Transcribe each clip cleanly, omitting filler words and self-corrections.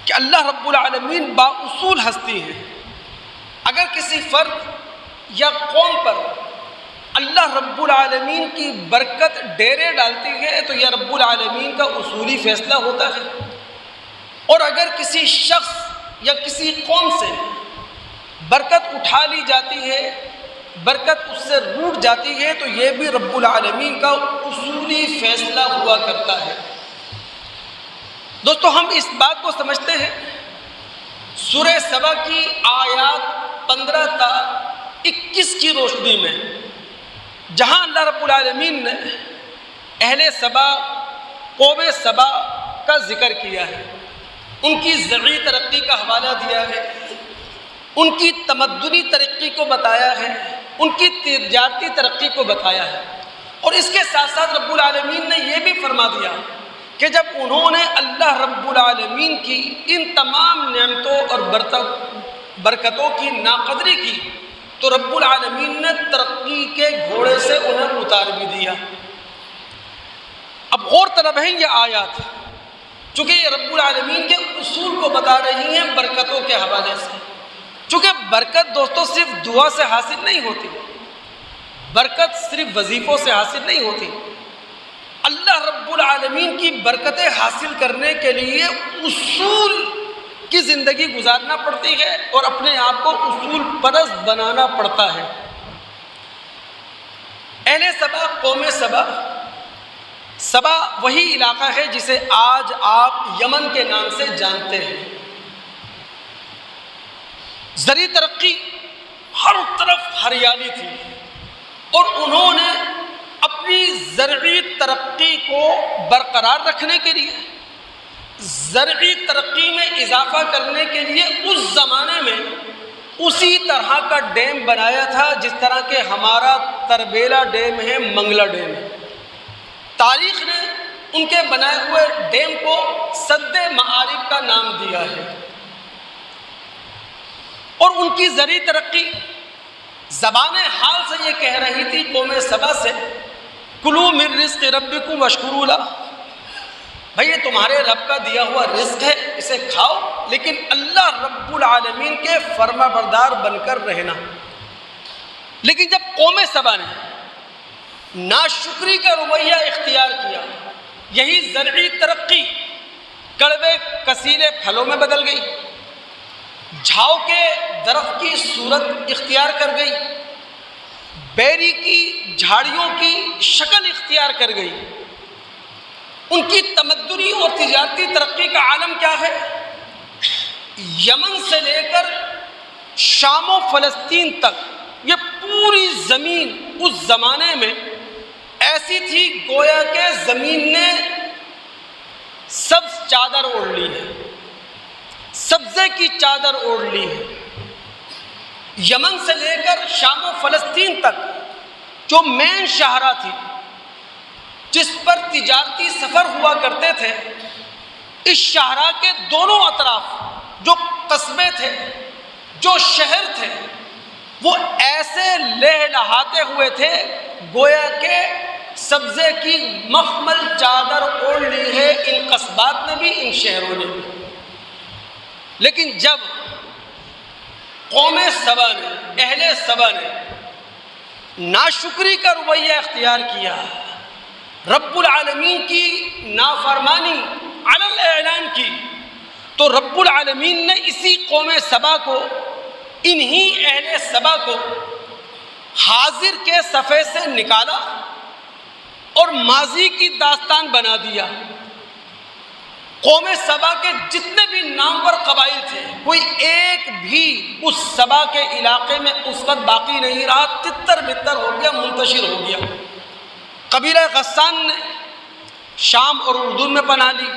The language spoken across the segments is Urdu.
کہ اللہ رب العالمین بااصول ہستی ہے. اگر کسی فرد یا قوم پر اللہ رب العالمین کی برکت ڈیرے ڈالتی ہے تو یہ رب العالمین کا اصولی فیصلہ ہوتا ہے، اور اگر کسی شخص یا کسی قوم سے برکت اٹھا لی جاتی ہے، برکت اس سے روٹ جاتی ہے، تو یہ بھی رب العالمین کا اصولی فیصلہ ہوا کرتا ہے. دوستو، ہم اس بات کو سمجھتے ہیں سورہ سبا کی آیات 15 تا 21 کی روشنی میں، جہاں اللہ رب العالمین نے اہل سبا، قوم سبا کا ذکر کیا ہے، ان کی زرعی ترقی کا حوالہ دیا ہے، ان کی تمدنی ترقی کو بتایا ہے، ان کی تجارتی ترقی کو بتایا ہے، اور اس کے ساتھ ساتھ رب العالمین نے یہ بھی فرما دیا کہ جب انہوں نے اللہ رب العالمین کی ان تمام نعمتوں اور برکتوں کی ناقدری کی تو رب العالمین نے ترقی کے گھوڑے سے انہیں اتار بھی دیا. اب غور طلب ہے یہ آیات، چونکہ یہ رب العالمین کے اصول کو بتا رہی ہیں برکتوں کے حوالے سے. چونکہ برکت دوستو صرف دعا سے حاصل نہیں ہوتی، برکت صرف وظیفوں سے حاصل نہیں ہوتی. اللہ رب العالمین کی برکتیں حاصل کرنے کے لیے اصول کی زندگی گزارنا پڑتی ہے اور اپنے آپ کو اصول پرست بنانا پڑتا ہے. اہل سبا، قوم سبا، سبا وہی علاقہ ہے جسے آج آپ یمن کے نام سے جانتے ہیں. زرعی ترقی، ہر طرف ہریالی تھی، اور انہوں نے اپنی زرعی ترقی کو برقرار رکھنے کے لیے، زرعی ترقی میں اضافہ کرنے کے لیے اس زمانے میں اسی طرح کا ڈیم بنایا تھا جس طرح کہ ہمارا تربیلا ڈیم ہے، منگلا ڈیم ہے. تاریخ نے ان کے بنائے ہوئے ڈیم کو سد معارف کا نام دیا ہے. اور ان کی زرعی ترقی زبان حال سے یہ کہہ رہی تھی قوم سبا سے، کلوا من رزق ربکم واشکروا لہ، بھئی یہ تمہارے رب کا دیا ہوا رزق ہے، اسے کھاؤ، لیکن اللہ رب العالمین کے فرما بردار بن کر رہنا. لیکن جب قوم سبا نے ناشکری کا رویہ اختیار کیا، یہی زرعی ترقی کڑوے کسیلے پھلوں میں بدل گئی، جھاؤ کے درخت کی صورت اختیار کر گئی، بیری کی جھاڑیوں کی شکل اختیار کر گئی. ان کی تمدنی اور تجارتی ترقی کا عالم کیا ہے؟ یمن سے لے کر شام و فلسطین تک یہ پوری زمین اس زمانے میں ایسی تھی گویا کہ زمین نے سبز چادر اوڑھ لی ہے، سبزے کی چادر اوڑھ لی ہے. یمن سے لے کر شام و فلسطین تک جو مین شاہراہ تھی جس پر تجارتی سفر ہوا کرتے تھے، اس شاہراہ کے دونوں اطراف جو قصبے تھے، جو شہر تھے، وہ ایسے لہلہاتے ہوئے تھے گویا کہ سبزے کی مخمل چادر اوڑھ لی ہے ان قصبات نے بھی، ان شہروں نے بھی. لیکن جب قوم سبا نے، اہل سبا نے ناشکری کا رویہ اختیار کیا، رب العالمین کی نافرمانی علی الاعلان کی، تو رب العالمین نے اسی قوم سبا کو، انہی اہل سبا کو حاضر کے صفحے سے نکالا اور ماضی کی داستان بنا دیا. قوم سبا کے جتنے بھی نامور قبائل تھے، کوئی ایک بھی اس سبا کے علاقے میں اس وقت باقی نہیں رہا، تتر بتر ہو گیا، منتشر ہو گیا. قبیلہ غسان نے شام اور اردن میں پناہ لی.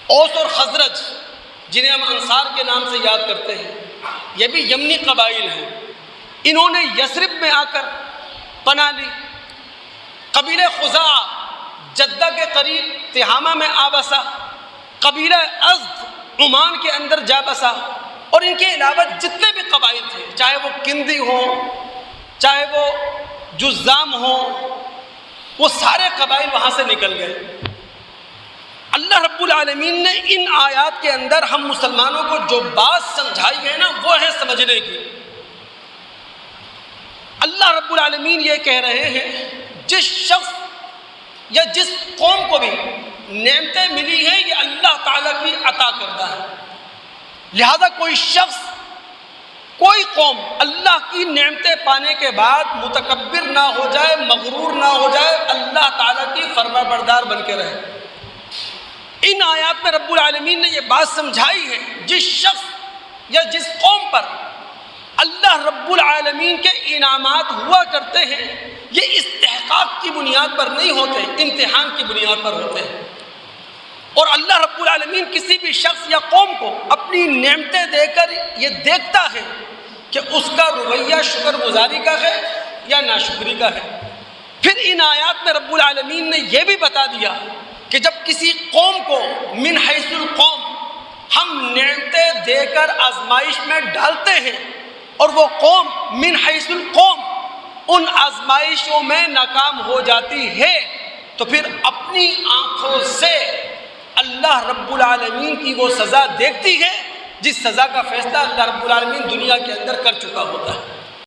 اوس اور خزرج، جنہیں ہم انصار کے نام سے یاد کرتے ہیں، یہ بھی یمنی قبائل ہیں، انہوں نے یثرب میں آ کر پناہ لی. قبیلہ خزاعہ جدہ کے قریب تہامہ میں آ بسا. قبیلہ ازد عمان کے اندر جا بسا. اور ان کے علاوہ جتنے بھی قبائل تھے، چاہے وہ کندی ہوں، چاہے وہ جزام ہوں، وہ سارے قبائل وہاں سے نکل گئے. اللہ رب العالمین نے ان آیات کے اندر ہم مسلمانوں کو جو بات سمجھائی ہے نا وہ ہے سمجھنے کی۔ اللہ رب العالمین یہ کہہ رہے ہیں جس شخص یا جس قوم کو بھی نعمتیں ملی ہیں یہ اللہ تعالیٰ کی عطا کردہ ہے، لہذا کوئی شخص کوئی قوم اللہ کی نعمتیں پانے کے بعد متکبر نہ ہو جائے، مغرور نہ ہو جائے، اللہ تعالیٰ کی فرما بردار بن کے رہے۔ ان آیات میں رب العالمین نے یہ بات سمجھائی ہے جس شخص یا جس قوم پر اللہ رب العالمین کے انعامات ہوا کرتے ہیں یہ استحقاق کی بنیاد پر نہیں ہوتے، امتحان کی بنیاد پر ہوتے ہیں، اور اللہ رب العالمین کسی بھی شخص یا قوم کو اپنی نعمتیں دے کر یہ دیکھتا ہے کہ اس کا رویہ شکر گزاری کا ہے یا ناشکری کا ہے۔ پھر ان آیات میں رب العالمین نے یہ بھی بتا دیا کہ جب کسی قوم کو من حیث القوم ہم نعمتیں دے کر آزمائش میں ڈالتے ہیں اور وہ قوم من حیث القوم ان آزمائشوں میں ناکام ہو جاتی ہے تو پھر اپنی آنکھوں سے اللہ رب العالمین کی وہ سزا دیکھتی ہے جس سزا کا فیصلہ اللہ رب العالمین دنیا کے اندر کر چکا ہوتا ہے۔